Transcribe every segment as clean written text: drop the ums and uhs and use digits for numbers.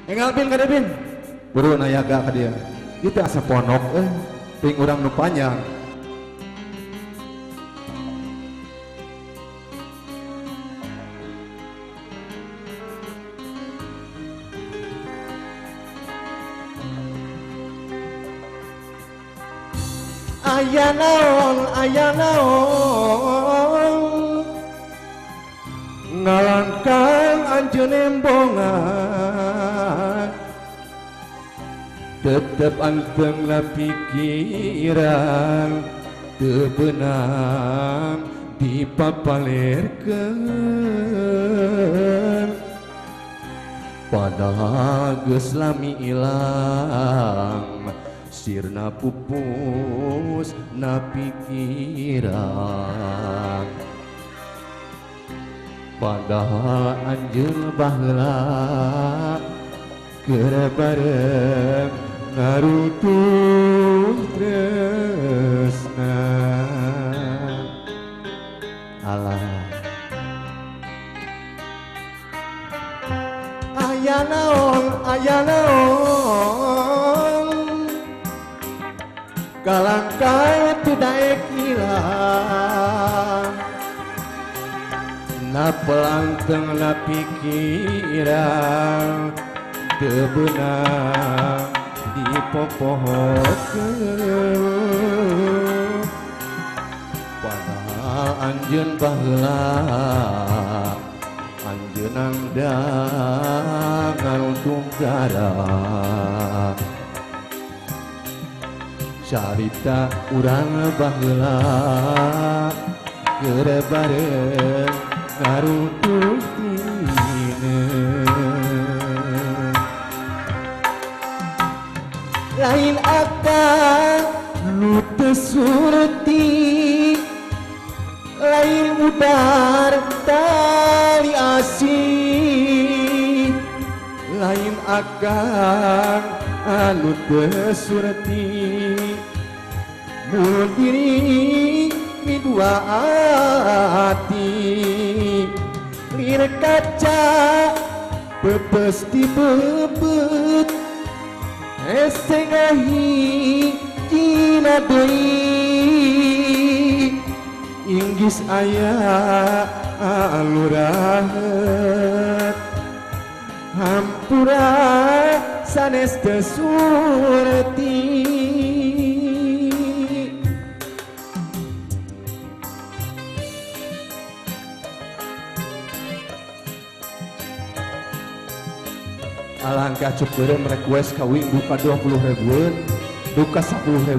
Enggal Bin kada Bin. Buru nayaga ka dia. Itu asa ponok ping urang nu panjang. Aya naon ngalangkang anjeun embongan tetep anteng la pikiran teu beunang dipapalerkeun padahal geus lami ilang sirna pupus na pikiran padahal anjeun baheula keur bareng ngarutuh tresna alah aya naon kalangkah tu daek ilang na pelanteng na pikiran teu beunang dipopohkeun padahal anjeun baheula anjeunang da ngaruntung garah carita urang baheula keur bareng ngaruntuh dineu lain akan lu teu surti lain udar tali asih lain akan anu teu surti mun diri mi dua hati lir kaca pepes di bebet ese ngahi cina deui inggis aya alurahet hampura sanes teu surti alangkah cukup request kawin duka 20.000 duka 10.000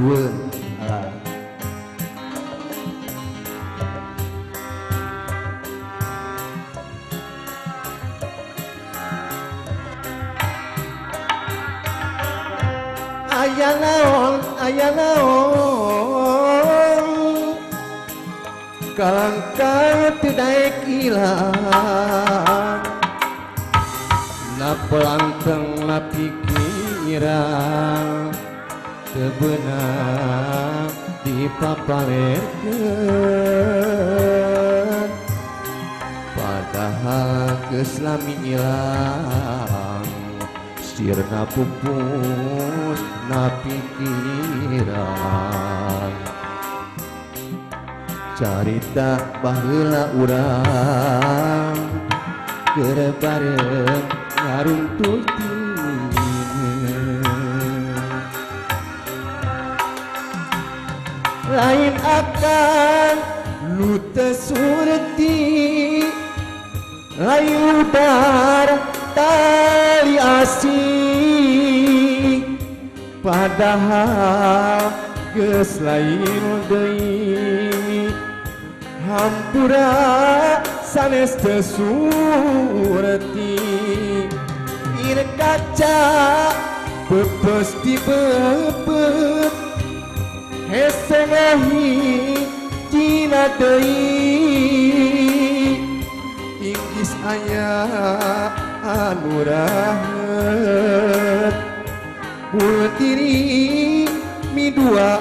aya naon kalangkah teu daek ilang na pelanteng na pikiran teu beunang dipapalerkeun padahal geus lami ilang sirna pupus na pikiran carita baheula urang keur bareng ngaruntuh dineu lain akan lu teu surti lain udar tali asih padahal geus lain deui hampura sanes teu surti lir kaca pepes di bebet hese ngahi cina deui inggis aya anu rahet mun diri mi dua